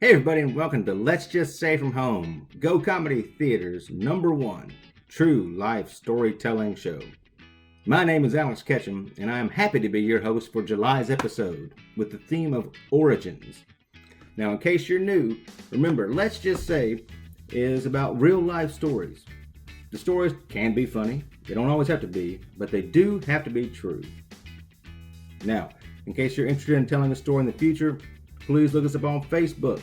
Hey everybody, and welcome to Let's Just Say From Home, Go Comedy Theater's #1 true life storytelling show. My name is Alex Ketchum, and I am happy to be your host for July's episode with the theme of origins. Now, in case you're new, remember, Let's Just Say is about real life stories. The stories can be funny, they don't always have to be, but they do have to be true. Now, in case you're interested in telling a story in the future, please look us up on Facebook,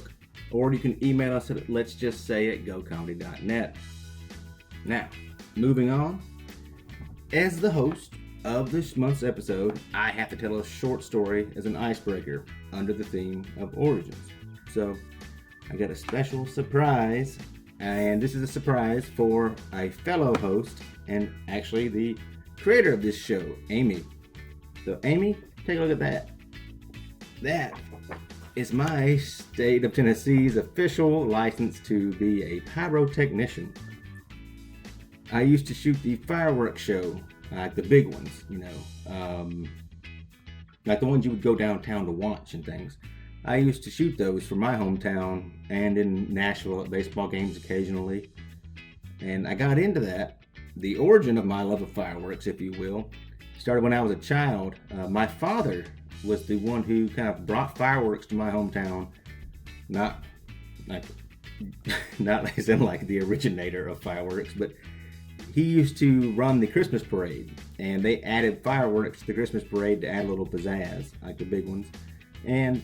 or you can email us at letsjustsay@gocomedy.net. Now, moving on. As the host of this month's episode, I have to tell a short story as an icebreaker under the theme of origins. So, I got a special surprise, and this is a surprise for a fellow host and actually the creator of this show, Amy. So, Amy, take a look at that. That is my state of Tennessee's official license to be a pyrotechnician. I used to shoot the fireworks show, like the big ones, like the ones you would go downtown to watch and things. I used to shoot those for my hometown and in Nashville at baseball games occasionally. And I got into that. The origin of my love of fireworks, if you will, started when I was a child. My father was the one who kind of brought fireworks to my hometown. Not as in like the originator of fireworks, but he used to run the Christmas parade, and they added fireworks to the Christmas parade to add a little pizzazz, like the big ones. And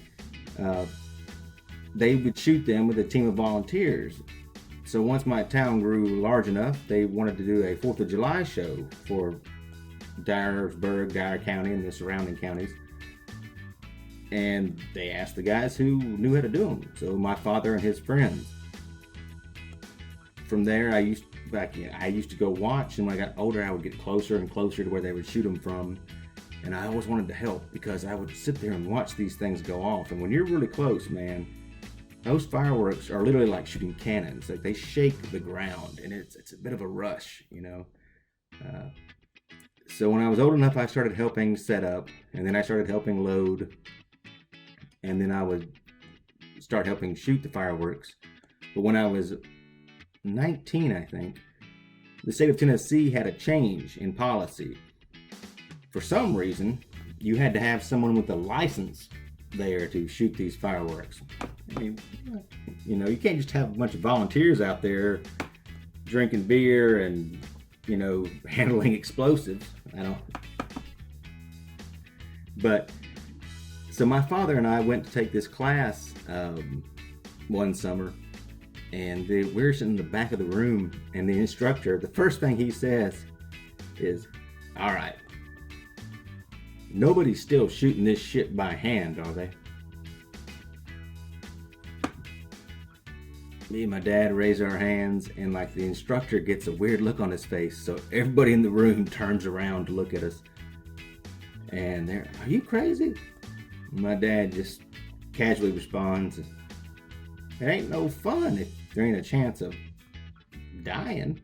they would shoot them with a team of volunteers. So once my town grew large enough, they wanted to do a 4th of July show for Dyer County, and the surrounding counties. And they asked the guys who knew how to do them. So my father and his friends. From there, I used to go watch, and when I got older, I would get closer and closer to where they would shoot them from. And I always wanted to help because I would sit there and watch these things go off. And when you're really close, man, those fireworks are literally like shooting cannons. Like, they shake the ground, and it's a bit of a rush, So when I was old enough, I started helping set up, and then I started helping load, and then I would start helping shoot the fireworks. But when I was 19, I think, the state of Tennessee had a change in policy. For some reason, you had to have someone with a license there to shoot these fireworks. I mean, you can't just have a bunch of volunteers out there drinking beer and, handling explosives. But, so my father and I went to take this class one summer, and we're sitting in the back of the room, and the instructor, the first thing he says is, "All right, nobody's still shooting this shit by hand, are they?" Me and my dad raise our hands, and like the instructor gets a weird look on his face, so everybody in the room turns around to look at us. And they're, "Are you crazy?" My dad just casually responds, "It ain't no fun if there ain't a chance of dying."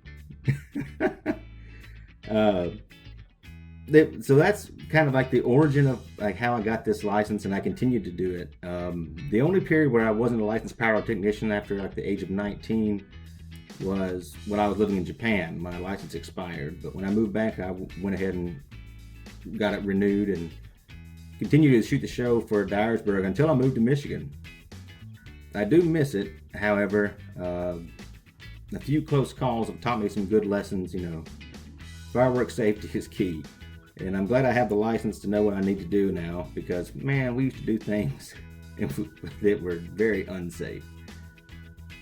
So that's kind of like the origin of like how I got this license, and I continued to do it. The only period where I wasn't a licensed pyrotechnician after like the age of 19 was when I was living in Japan. My license expired, but when I moved back, I went ahead and got it renewed and continued to shoot the show for Dyersburg until I moved to Michigan. I do miss it, however. A few close calls have taught me some good lessons. Fireworks safety is key. And I'm glad I have the license to know what I need to do now, because, man, we used to do things that were very unsafe.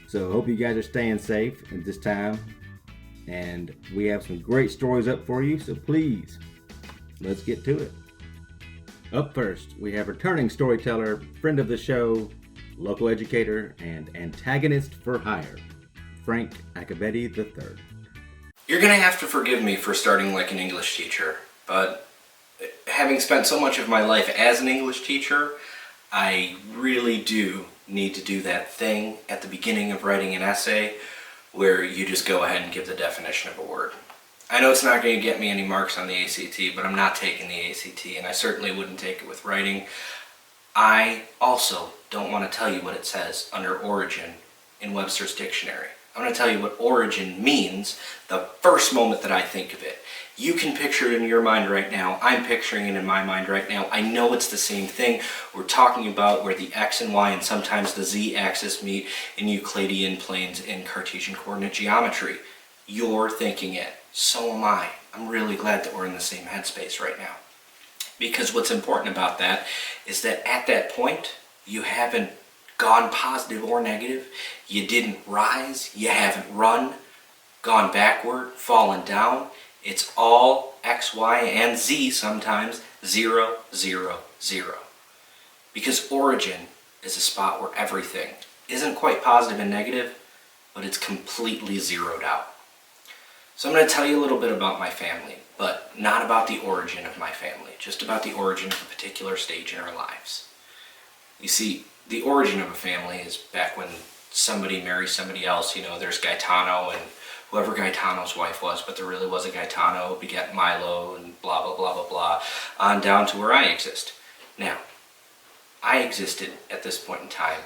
So I hope you guys are staying safe at this time. And we have some great stories up for you, so please, let's get to it. Up first, we have returning storyteller, friend of the show, local educator, and antagonist for hire, Frank Accabetti III. You're going to have to forgive me for starting like an English teacher, but having spent so much of my life as an English teacher, I really do need to do that thing at the beginning of writing an essay where you just go ahead and give the definition of a word. I know it's not going to get me any marks on the ACT, but I'm not taking the ACT, and I certainly wouldn't take it with writing. I also don't want to tell you what it says under origin in Webster's dictionary. I'm going to tell you what origin means the first moment that I think of it. You can picture it in your mind right now. I'm picturing it in my mind right now. I know it's the same thing. We're talking about where the x and y and sometimes the z-axis meet in Euclidean planes in Cartesian coordinate geometry. You're thinking it. So am I. I'm really glad that we're in the same headspace right now. Because what's important about that is that at that point, you haven't gone positive or negative. You didn't rise. You haven't run, gone backward, fallen down. It's all X, Y, and Z sometimes, 0, 0, 0. Because origin is a spot where everything isn't quite positive and negative, but it's completely zeroed out. So I'm going to tell you a little bit about my family, but not about the origin of my family, just about the origin of a particular stage in our lives. You see, the origin of a family is back when somebody marries somebody else. You know, there's Gaetano and whoever Gaetano's wife was, but there really was a Gaetano, beget Milo, and blah, blah, blah, blah, blah, on down to where I exist. Now, I existed at this point in time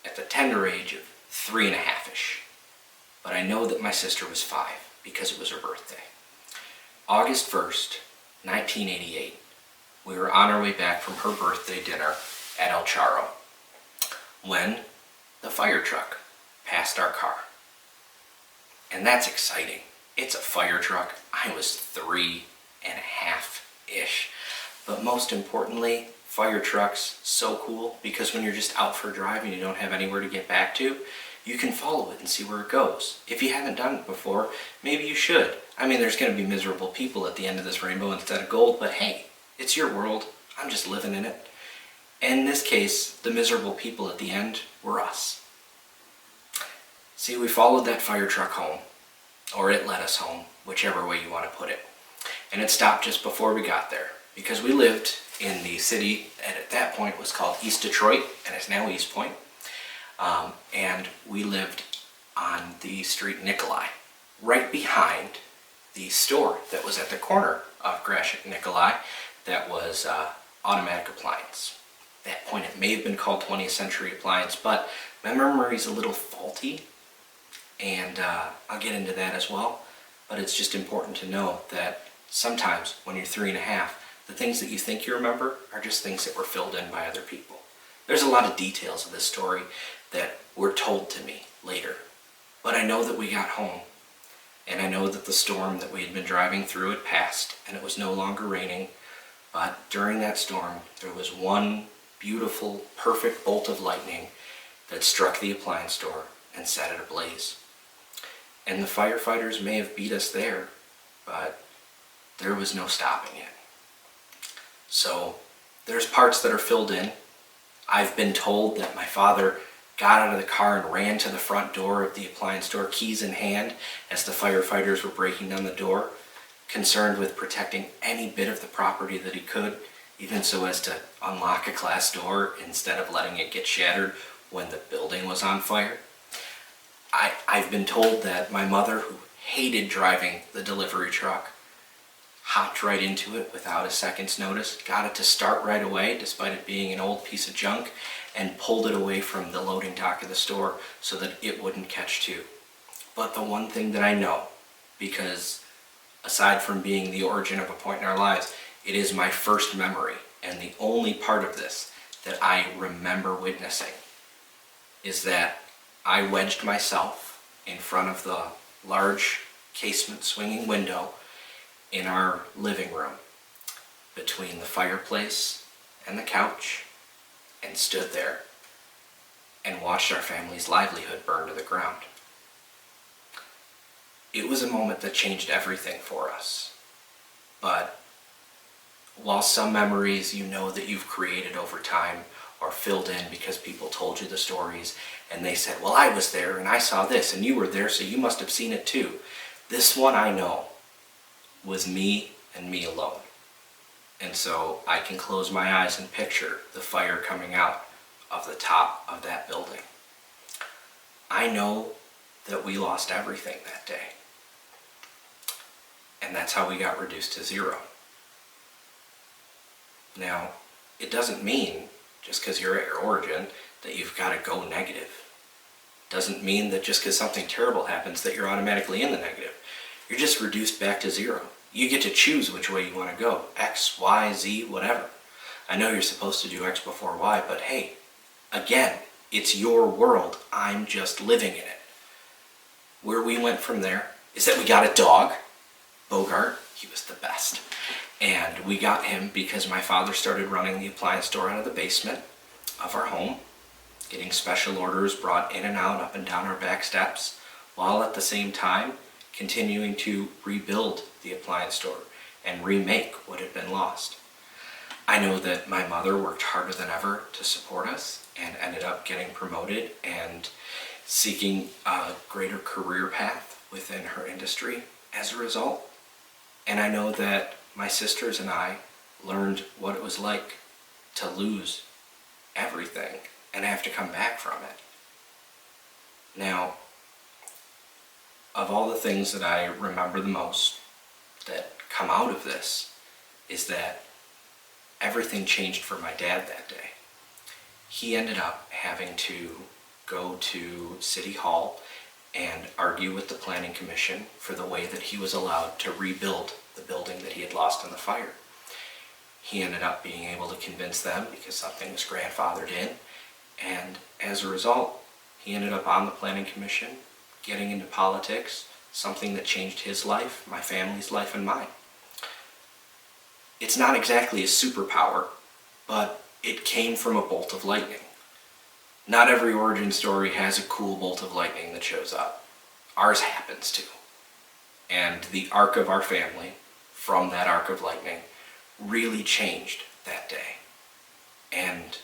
at the tender age of 3.5-ish, but I know that my sister was 5 because it was her birthday. August 1st, 1988, we were on our way back from her birthday dinner at El Charro when the fire truck passed our car. And that's exciting. It's a fire truck. I was 3.5-ish. But most importantly, fire trucks, so cool because when you're just out for a drive and you don't have anywhere to get back to, you can follow it and see where it goes. If you haven't done it before, maybe you should. I mean, there's going to be miserable people at the end of this rainbow instead of gold, but hey, it's your world. I'm just living in it. And in this case, the miserable people at the end were us. See, we followed that fire truck home, or it led us home, whichever way you want to put it. And it stopped just before we got there, because we lived in the city that at that point was called East Detroit, and it's now East Point. And we lived on the street Nikolai, right behind the store that was at the corner of Gratiot and Nikolai that was Automatic Appliance. At that point it may have been called 20th Century Appliance, but my memory's a little faulty, and I'll get into that as well. But it's just important to know that sometimes when you're 3.5, the things that you think you remember are just things that were filled in by other people. There's a lot of details of this story that were told to me later. But I know that we got home, and I know that the storm that we had been driving through had passed, and it was no longer raining. But during that storm, there was one beautiful, perfect bolt of lightning that struck the appliance store and set it ablaze. And the firefighters may have beat us there, but there was no stopping it. So there's parts that are filled in. I've been told that my father got out of the car and ran to the front door of the appliance store, keys in hand, as the firefighters were breaking down the door, concerned with protecting any bit of the property that he could, even so as to unlock a glass door instead of letting it get shattered when the building was on fire. I've been told that my mother, who hated driving the delivery truck, hopped right into it without a second's notice, got it to start right away despite it being an old piece of junk, and pulled it away from the loading dock of the store so that it wouldn't catch too. But the one thing that I know, because aside from being the origin of a point in our lives, it is my first memory, and the only part of this that I remember witnessing, is that I wedged myself in front of the large casement swinging window in our living room between the fireplace and the couch, and stood there and watched our family's livelihood burn to the ground. It was a moment that changed everything for us. But while some memories you know that you've created over time or filled in because people told you the stories and they said, well, I was there and I saw this and you were there, so you must have seen it too. This one I know was me and me alone. And so I can close my eyes and picture the fire coming out of the top of that building. I know that we lost everything that day. And that's how we got reduced to 0. Now, it doesn't mean just because you're at your origin, that you've got to go negative. Doesn't mean that just because something terrible happens that you're automatically in the negative. You're just reduced back to zero. You get to choose which way you want to go. X, Y, Z, whatever. I know you're supposed to do X before Y, but hey, again, it's your world. I'm just living in it. Where we went from there is that we got a dog, Bogart. He was the best. And we got him because my father started running the appliance store out of the basement of our home, getting special orders brought in and out, up and down our back steps, while at the same time continuing to rebuild the appliance store and remake what had been lost. I know that my mother worked harder than ever to support us and ended up getting promoted and seeking a greater career path within her industry as a result. And I know that my sisters and I learned what it was like to lose everything and have to come back from it. Now, of all the things that I remember the most that come out of this is that everything changed for my dad that day. He ended up having to go to City Hall and argue with the Planning Commission for the way that he was allowed to rebuild the building that he had lost in the fire. He ended up being able to convince them because something was grandfathered in, and as a result, he ended up on the Planning Commission, getting into politics, something that changed his life, my family's life, and mine. It's not exactly a superpower, but it came from a bolt of lightning. Not every origin story has a cool bolt of lightning that shows up. Ours happens to. And the arc of our family, from that arc of lightning, really changed that day. And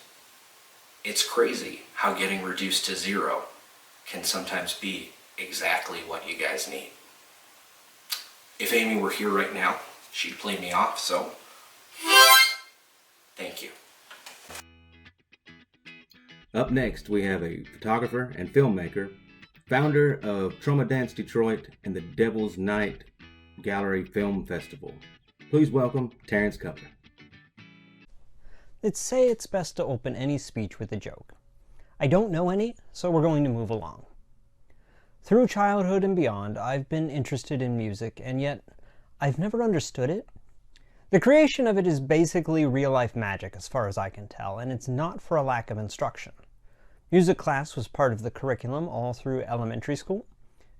it's crazy how getting reduced to zero can sometimes be exactly what you guys need. If Amy were here right now, she'd play me off, so thank you. Up next, we have a photographer and filmmaker, founder of Trauma Dance Detroit and the Devil's Night Gallery Film Festival. Please welcome Terrence Cutler. Let's say it's best to open any speech with a joke. I don't know any, so we're going to move along. Through childhood and beyond, I've been interested in music, and yet I've never understood it. The creation of it is basically real-life magic as far as I can tell, and it's not for a lack of instruction. Music class was part of the curriculum all through elementary school,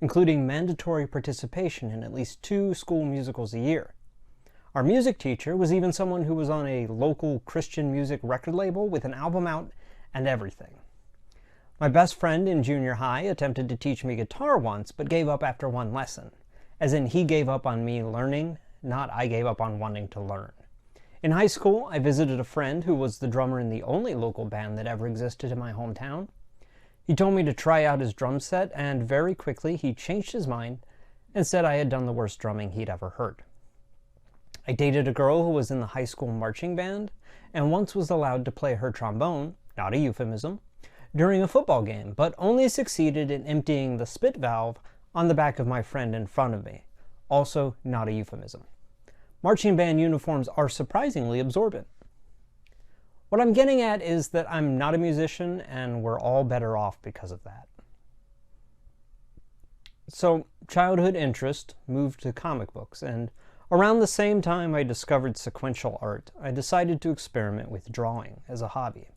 including mandatory participation in at least 2 school musicals a year. Our music teacher was even someone who was on a local Christian music record label with an album out and everything. My best friend in junior high attempted to teach me guitar once, but gave up after 1 lesson. As in, he gave up on me learning, not I gave up on wanting to learn. In high school, I visited a friend who was the drummer in the only local band that ever existed in my hometown. He told me to try out his drum set, and very quickly he changed his mind and said I had done the worst drumming he'd ever heard. I dated a girl who was in the high school marching band, and once was allowed to play her trombone, not a euphemism, during a football game, but only succeeded in emptying the spit valve on the back of my friend in front of me. Also, not a euphemism. Marching band uniforms are surprisingly absorbent. What I'm getting at is that I'm not a musician, and we're all better off because of that. So, childhood interest moved to comic books, and around the same time I discovered sequential art, I decided to experiment with drawing as a hobby.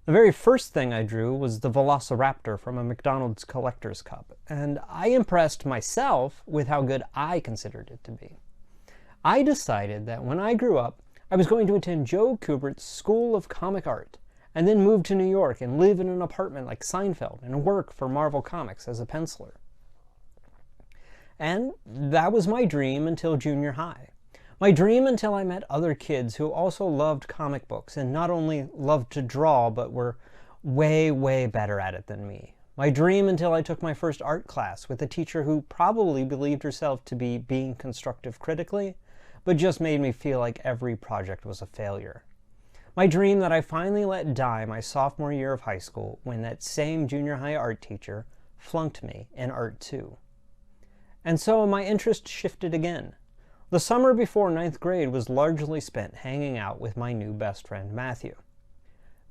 The very first thing I drew was the Velociraptor from a McDonald's Collector's Cup, and I impressed myself with how good I considered it to be. I decided that when I grew up, I was going to attend Joe Kubert's School of Comic Art, and then move to New York and live in an apartment like Seinfeld and work for Marvel Comics as a penciler. And that was my dream until junior high. My dream until I met other kids who also loved comic books and not only loved to draw, but were way, way better at it than me. My dream until I took my first art class with a teacher who probably believed herself to be being constructive critically, but just made me feel like every project was a failure. My dream that I finally let die my sophomore year of high school when that same junior high art teacher flunked me in Art 2. And so my interest shifted again. The summer before 9th grade was largely spent hanging out with my new best friend Matthew.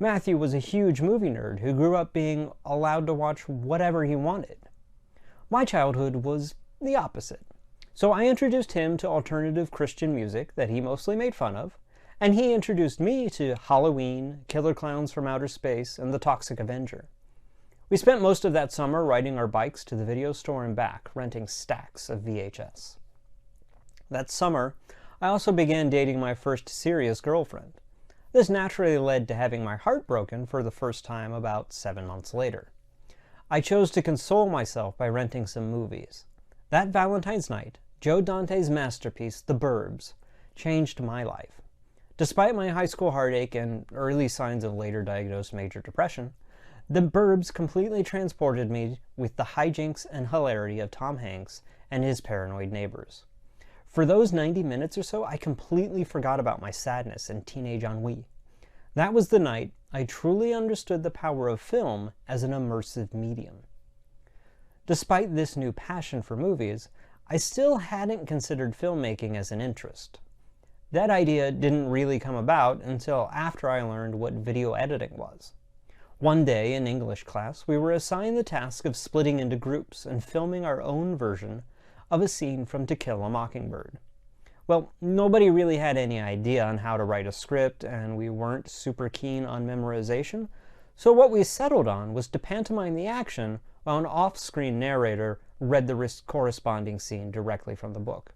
Matthew was a huge movie nerd who grew up being allowed to watch whatever he wanted. My childhood was the opposite. So I introduced him to alternative Christian music that he mostly made fun of, and he introduced me to Halloween, Killer Clowns from Outer Space, and The Toxic Avenger. We spent most of that summer riding our bikes to the video store and back, renting stacks of VHS. That summer, I also began dating my first serious girlfriend. This naturally led to having my heart broken for the first time about 7 months later. I chose to console myself by renting some movies. That Valentine's night, Joe Dante's masterpiece, The Burbs, changed my life. Despite my high school heartache and early signs of later diagnosed major depression, The Burbs completely transported me with the hijinks and hilarity of Tom Hanks and his paranoid neighbors. For those 90 minutes or so, I completely forgot about my sadness and teenage ennui. That was the night I truly understood the power of film as an immersive medium. Despite this new passion for movies, I still hadn't considered filmmaking as an interest. That idea didn't really come about until after I learned what video editing was. One day in English class, we were assigned the task of splitting into groups and filming our own version of a scene from To Kill a Mockingbird. Well, nobody really had any idea on how to write a script, and we weren't super keen on memorization, so what we settled on was to pantomime the action while an off-screen narrator read the corresponding scene directly from the book.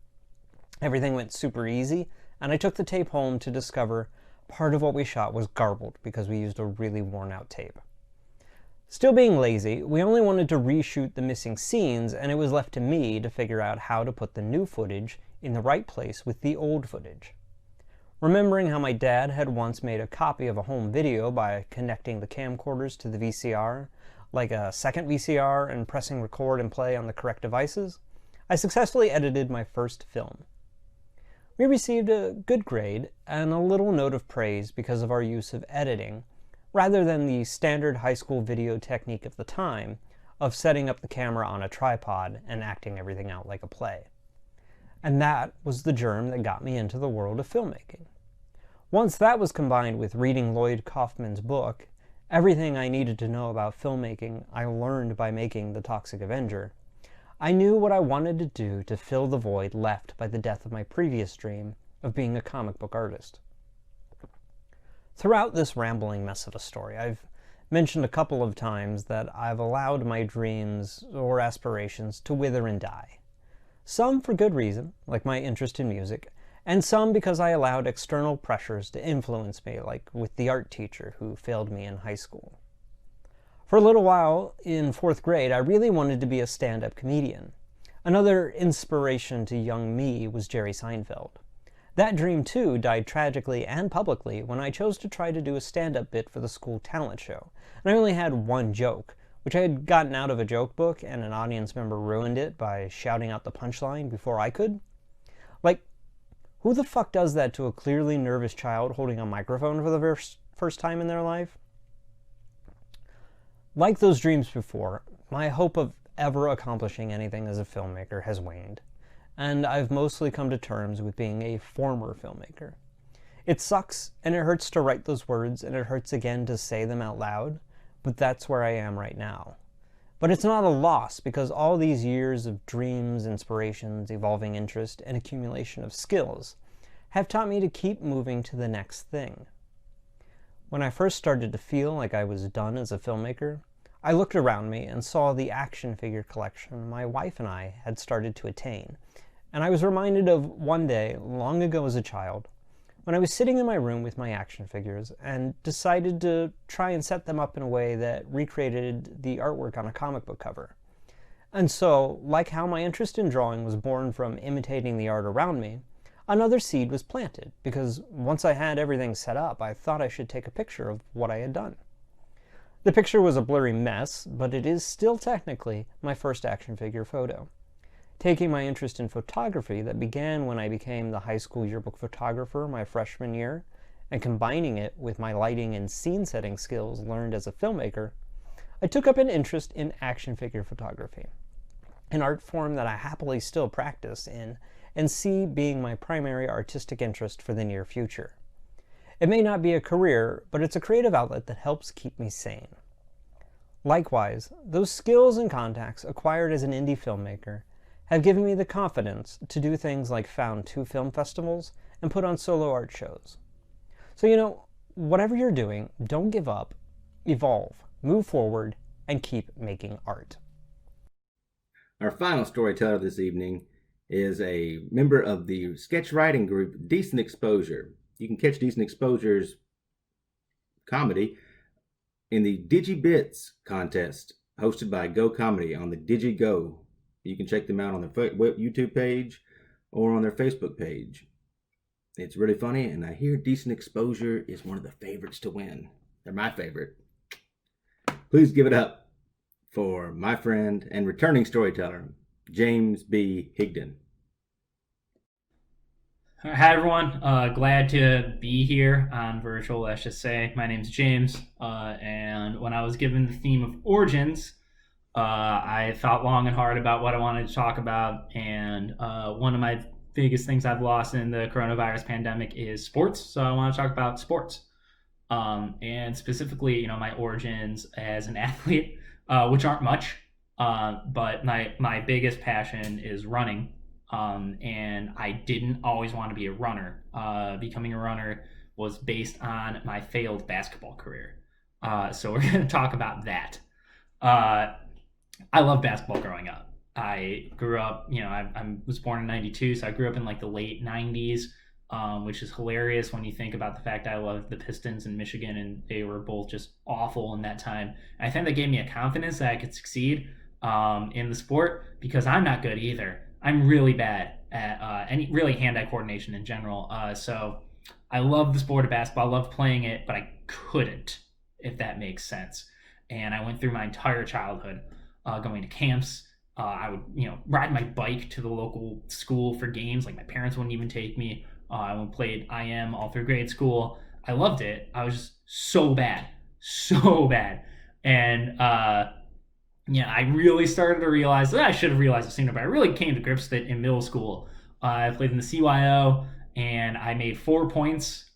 Everything went super easy, and I took the tape home to discover part of what we shot was garbled because we used a really worn-out tape. Still being lazy, we only wanted to reshoot the missing scenes, and it was left to me to figure out how to put the new footage in the right place with the old footage. Remembering how my dad had once made a copy of a home video by connecting the camcorders to the VCR, like a second VCR, and pressing record and play on the correct devices, I successfully edited my first film. We received a good grade and a little note of praise because of our use of editing, rather than the standard high school video technique of the time of setting up the camera on a tripod and acting everything out like a play. And that was the germ that got me into the world of filmmaking. Once that was combined with reading Lloyd Kaufman's book, everything I needed to know about filmmaking I learned by making The Toxic Avenger, I knew what I wanted to do to fill the void left by the death of my previous dream of being a comic book artist. Throughout this rambling mess of a story, I've mentioned a couple of times that I've allowed my dreams or aspirations to wither and die. Some for good reason, like my interest in music, and some because I allowed external pressures to influence me, like with the art teacher who failed me in high school. For a little while, in 4th grade, I really wanted to be a stand-up comedian. Another inspiration to young me was Jerry Seinfeld. That dream, too, died tragically and publicly when I chose to try to do a stand-up bit for the school talent show. And I only had one joke, which I had gotten out of a joke book, and an audience member ruined it by shouting out the punchline before I could. Like, who the fuck does that to a clearly nervous child holding a microphone for the first time in their life? Like those dreams before, my hope of ever accomplishing anything as a filmmaker has waned, and I've mostly come to terms with being a former filmmaker. It sucks, and it hurts to write those words, and it hurts again to say them out loud, but that's where I am right now. But it's not a loss, because all these years of dreams, inspirations, evolving interest, and accumulation of skills have taught me to keep moving to the next thing. When I first started to feel like I was done as a filmmaker, I looked around me and saw the action figure collection my wife and I had started to attain, and I was reminded of one day, long ago as a child, when I was sitting in my room with my action figures and decided to try and set them up in a way that recreated the artwork on a comic book cover. And so, like how my interest in drawing was born from imitating the art around me, another seed was planted, because once I had everything set up, I thought I should take a picture of what I had done. The picture was a blurry mess, but it is still technically my first action figure photo. Taking my interest in photography that began when I became the high school yearbook photographer my freshman year, and combining it with my lighting and scene setting skills learned as a filmmaker, I took up an interest in action figure photography, an art form that I happily still practice in and see being my primary artistic interest for the near future. It may not be a career, but it's a creative outlet that helps keep me sane. Likewise, those skills and contacts acquired as an indie filmmaker have given me the confidence to do things like found 2 film festivals and put on solo art shows. So, whatever you're doing, don't give up, evolve, move forward, and keep making art. Our final storyteller this evening is a member of the sketch writing group Decent Exposure. You can catch Decent Exposure's comedy in the DigiBits contest hosted by Go Comedy on the DigiGo. You can check them out on their YouTube page or on their Facebook page. It's really funny, and I hear Decent Exposure is one of the favorites to win. They're my favorite. Please give it up for my friend and returning storyteller, James B. Higdon. Hi, everyone. Glad to be here on virtual, let's just say. My name's James, and when I was given the theme of origins, I thought long and hard about what I wanted to talk about, and one of my biggest things I've lost in the coronavirus pandemic is sports, so I want to talk about sports. And specifically, my origins as an athlete, which aren't much, but my biggest passion is running. And I didn't always want to be a runner. Becoming a runner was based on my failed basketball career. So we're going to talk about that. I loved basketball growing up. I grew up, I was born in 92, so I grew up in like the late 90s, which is hilarious when you think about the fact I loved the Pistons in Michigan, and they were both just awful in that time. And I think that gave me a confidence that I could succeed in the sport, because I'm not good either. I'm really bad at any really hand-eye coordination in general. So I love the sport of basketball. I love playing it, but I couldn't, if that makes sense. And I went through my entire childhood going to camps. I would, ride my bike to the local school for games. Like, my parents wouldn't even take me. I played IM all through grade school. I loved it. I was just so bad. And I really started to realize that I should have realized it sooner, but I really came to grips with it in middle school. I played in the CYO, and I made 4 points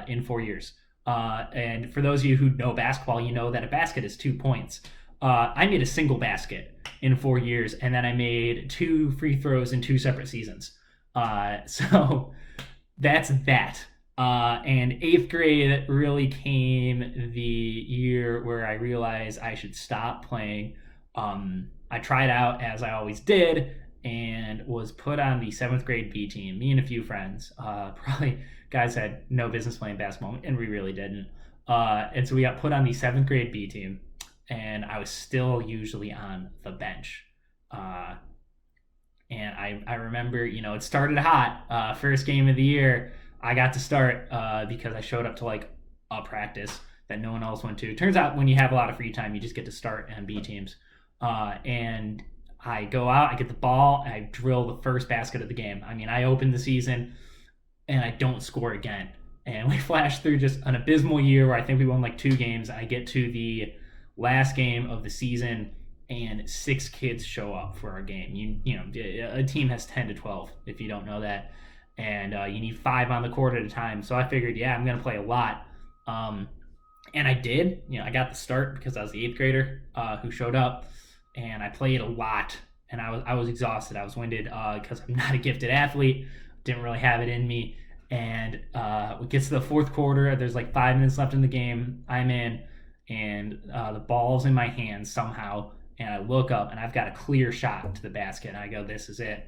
in 4 years. And for those of you who know basketball, you know that a basket is 2 points. I made a single basket in 4 years, and then I made 2 free throws in 2 separate seasons. So that's that. And 8th grade really came the year where I realized I should stop playing. I tried out, as I always did, and was put on the 7th grade B team. Me and a few friends, probably guys had no business playing basketball, and we really didn't. And so we got put on the 7th grade B team, and I was still usually on the bench. And I remember, it started hot. First game of the year, I got to start because I showed up to like a practice that no one else went to. It turns out when you have a lot of free time, you just get to start on B teams. And I go out, I get the ball, and I drill the first basket of the game. I mean, I open the season and I don't score again. And we flashed through just an abysmal year where I think we won like 2 games. I get to the last game of the season, and 6 kids show up for our game. A team has 10 to 12, if you don't know that. And you need 5 on the court at a time. So I figured, I'm going to play a lot. And I did. I got the start because I was the 8th grader who showed up. And I played a lot. And I was exhausted. I was winded because I'm not a gifted athlete. Didn't really have it in me. And it gets to the 4th quarter. There's like 5 minutes left in the game. I'm in. And the ball's in my hands somehow. And I look up, and I've got a clear shot to the basket. And I go, this is it.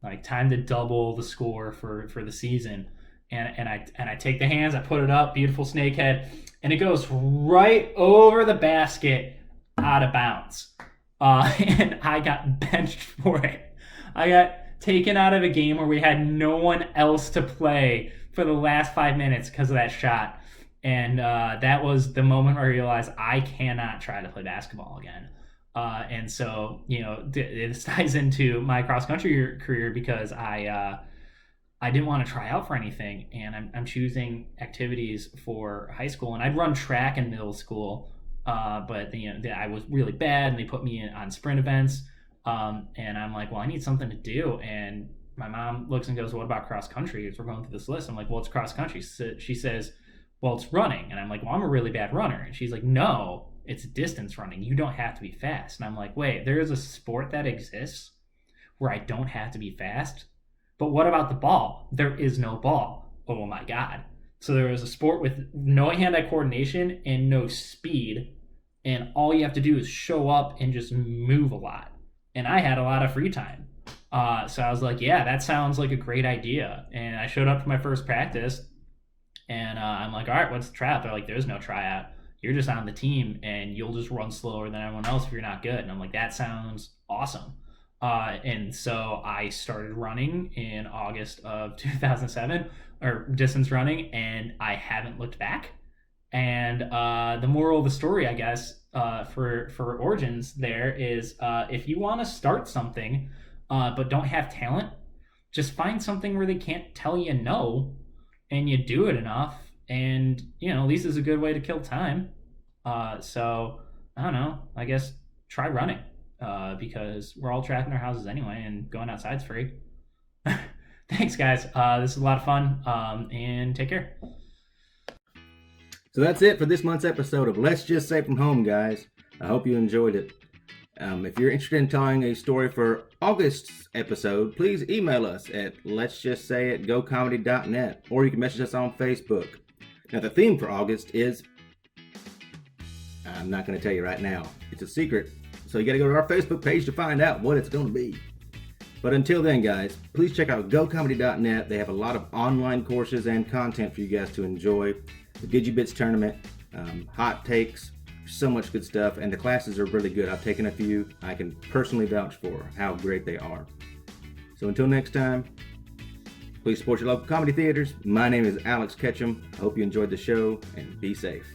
Like, time to double the score for the season. And I take the hands, I put it up, beautiful snakehead, and it goes right over the basket out of bounds. And I got benched for it. I got taken out of a game where we had no one else to play for the last 5 minutes because of that shot. And that was the moment where I realized I cannot try to play basketball again. And so, this ties into my cross-country career because I didn't want to try out for anything, and I'm choosing activities for high school. And I'd run track in middle school, but I was really bad, and they put me on sprint events. And I'm like, well, I need something to do. And my mom looks and goes, what about cross-country? As we're going through this list, I'm like, well, it's cross-country. So she says, well, it's running. And I'm like, well, I'm a really bad runner. And she's like, no, it's distance running. You don't have to be fast. And I'm like, wait, there is a sport that exists where I don't have to be fast? But what about the ball? There is no ball. Oh my God. So there is a sport with no hand-eye coordination and no speed. And all you have to do is show up and just move a lot. And I had a lot of free time. So I was like, yeah, that sounds like a great idea. And I showed up to my first practice. And I'm like, all right, what's the tryout? They're like, there's no tryout. You're just on the team and you'll just run slower than everyone else if you're not good. And I'm like, that sounds awesome. And so I started running in August of 2007, or distance running, and I haven't looked back. And the moral of the story, I guess, for Origins there is if you want to start something but don't have talent, just find something where they can't tell you no, and you do it enough, and at least it's a good way to kill time. So I don't know, I guess try running, because we're all trapped in our houses anyway, and going outside's free. Thanks, guys. This is a lot of fun, and take care. So that's it for this month's episode of Let's Just Say From Home, guys. I hope you enjoyed it. If you're interested in telling a story for August's episode, please email us at letsjustsay@gocomedy.net, or you can message us on Facebook. Now, the theme for August is... I'm not going to tell you right now. It's a secret, so you got to go to our Facebook page to find out what it's going to be. But until then, guys, please check out gocomedy.net. They have a lot of online courses and content for you guys to enjoy. The Gidgybits tournament, hot takes, so much good stuff, and the classes are really good. I've taken a few. I can personally vouch for how great they are. So until next time, please support your local comedy theaters. My name is Alex Ketchum. I hope you enjoyed the show, and be safe.